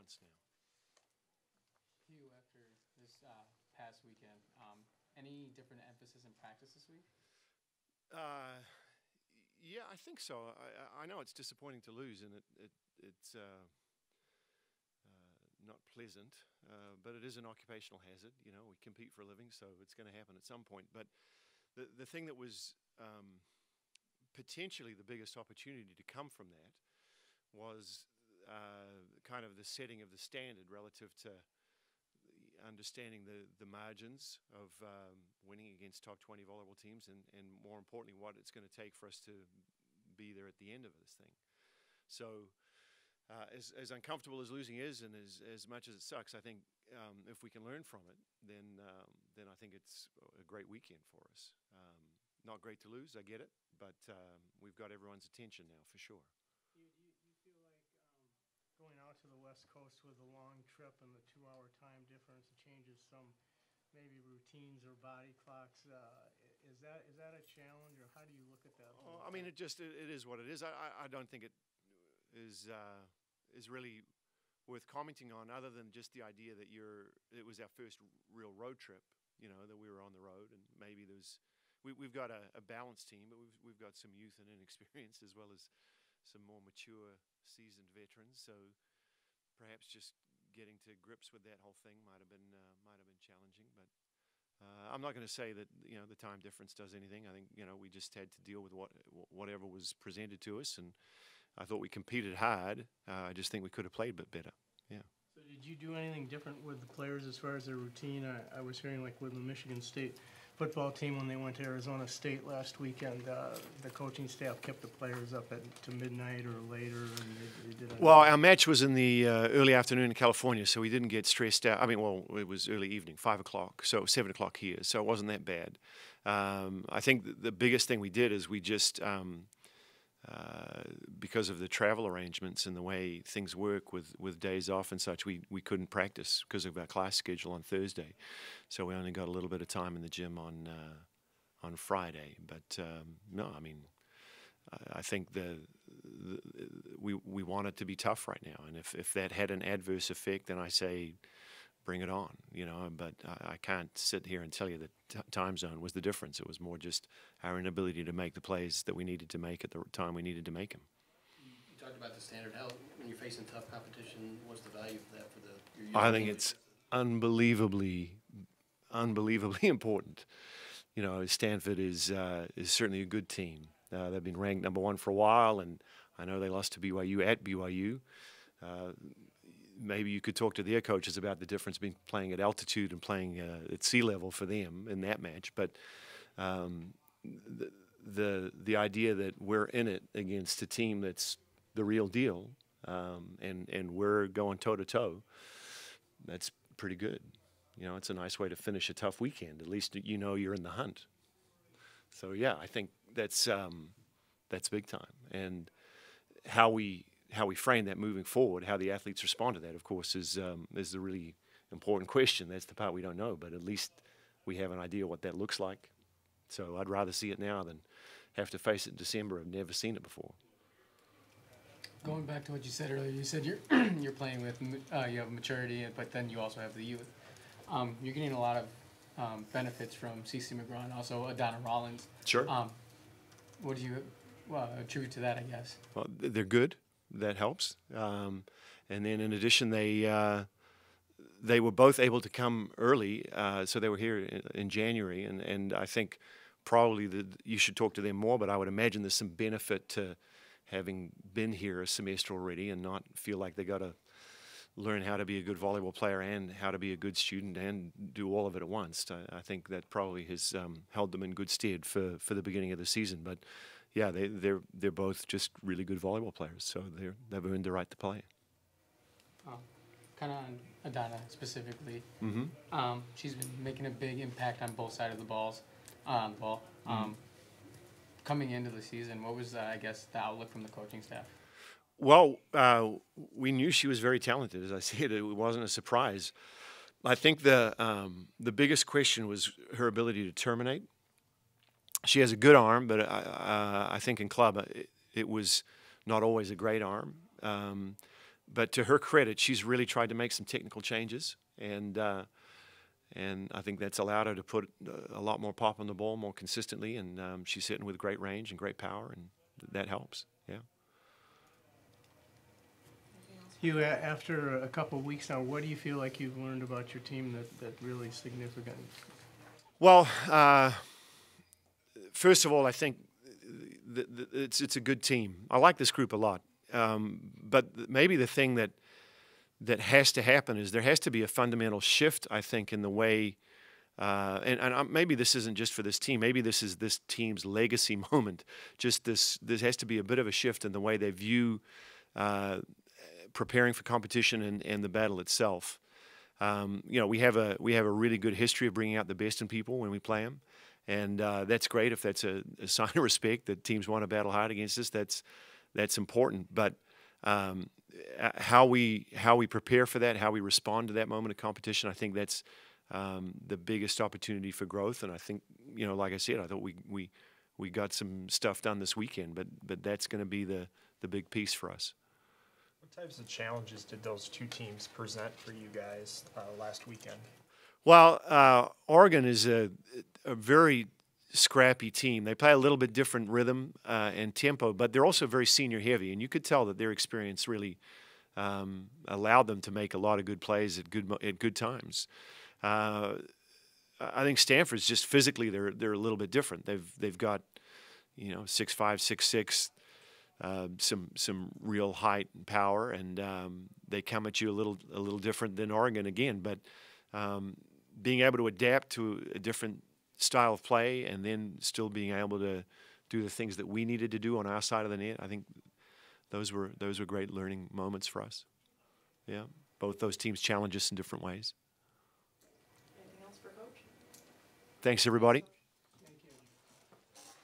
once now. Hugh, after this past weekend, any different emphasis in practice this week? Yeah, I think so. I know it's disappointing to lose, and it's not pleasant, but it is an occupational hazard. You know, we compete for a living, so it's going to happen at some point. But the thing that was potentially the biggest opportunity to come from that was kind of the setting of the standard relative to understanding the margins of winning against top 20 volleyball teams, and more importantly, what it's going to take for us to be there at the end of this thing. So as uncomfortable as losing is, and as much as it sucks, I think if we can learn from it, then I think it's a great weekend for us. Not great to lose, I get it, but we've got everyone's attention now for sure. You feel like going out to the West Coast with a long trip and the 2-hour time difference changes some maybe routines or body clocks? Is that a challenge, or how do you look at that? I mean, it is what it is. I don't think it is really worth commenting on, other than just the idea that it was our first real road trip. You know, that we were on the road, and maybe we've got a balanced team, but we've got some youth and inexperience as well as some more mature, seasoned veterans. So perhaps just getting to grips with that whole thing might have been challenging. But I'm not going to say that the time difference does anything. I think we just had to deal with whatever was presented to us, and I thought we competed hard. I just think we could have played a bit better. Yeah. So did you do anything different with the players as far as their routine? I was hearing, like, with the Michigan State football team when they went to Arizona State last weekend, the coaching staff kept the players up to midnight or later, and they did. Well, our match was in the early afternoon in California, so we didn't get stressed out. I mean, well, it was early evening, 5 o'clock, so 7 o'clock here, so it wasn't that bad. I think the biggest thing we did is we just, because of the travel arrangements and the way things work with days off and such, we couldn't practice because of our class schedule on Thursday. So we only got a little bit of time in the gym on Friday. But no, I mean, I think we want it to be tough right now. And if that had an adverse effect, then I say bring it on, but I can't sit here and tell you that time zone was the difference. It was more just our inability to make the plays that we needed to make at the time we needed to make them. You talked about the standard. How, when you're facing tough competition, what's the value of that for your I think it's unbelievably important. Stanford is certainly a good team. They've been ranked #1 for a while, and I know they lost to BYU at BYU. Maybe you could talk to their coaches about the difference between playing at altitude and playing at sea level for them in that match. But the idea that we're in it against a team that's the real deal, and we're going toe to toe, that's pretty good. It's a nice way to finish a tough weekend. At least you're in the hunt. So yeah, I think that's big time. And how we frame that moving forward, how the athletes respond to that, of course, is the really important question. That's the part we don't know, but at least we have an idea what that looks like. So I'd rather see it now than have to face it in December. I've never seen it before. Going back to what you said earlier, you said you're you're playing with you have maturity, but then you also have the youth. You're getting a lot of benefits from CeCe McGraw and also Adana Rollins. Sure. What do you attribute to that, I guess? Well, they're good. That helps. And then in addition, they were both able to come early, so they were here in January, and I think probably you should talk to them more, but I would imagine there's some benefit to having been here a semester already and not feel like they got to learn how to be a good volleyball player and how to be a good student and do all of it at once. I think that probably has held them in good stead for the beginning of the season. But yeah, they're both just really good volleyball players, so they've earned the right to play. Kind of on Adana specifically, Mm-hmm. She's been making a big impact on both sides of the ball. Coming into the season, what was, I guess, the outlook from the coaching staff? Well, we knew she was very talented. As I said, it wasn't a surprise. I think the biggest question was her ability to terminate. She has a good arm, but I think in club it was not always a great arm. but to her credit, she's really tried to make some technical changes, and I think that's allowed her to put a lot more pop on the ball more consistently, and she's hitting with great range and great power, and that helps. Yeah. Hugh, after a couple of weeks now, what do you feel like you've learned about your team that really is significant? Well, first of all, I think it's a good team. I like this group a lot, but maybe the thing that has to happen is there has to be a fundamental shift, I think, in the way, maybe this isn't just for this team. Maybe this is this team's legacy moment. Just this has to be a bit of a shift in the way they view preparing for competition and the battle itself. You know, we have a really good history of bringing out the best in people when we play them, and that's great if that's a sign of respect that teams want to battle hard against us. That's important, but how we prepare for that, how we respond to that moment of competition, I think that's the biggest opportunity for growth. And I think, you know, like I said, I thought we got some stuff done this weekend, but that's going to be the big piece for us. What types of challenges did those two teams present for you guys last weekend? Well, Oregon is a very scrappy team. They play a little bit different rhythm and tempo, but they're also very senior heavy, and you could tell that their experience really allowed them to make a lot of good plays at good times. I think Stanford's just physically they're a little bit different. They've got, you know, 6'5", 6'6", some real height and power, and they come at you a little different than Oregon again. But being able to adapt to a different style of play and then still being able to do the things that we needed to do on our side of the net, I think those were great learning moments for us. Yeah, both those teams challenge us in different ways. Anything else for Coach? Thanks, everybody.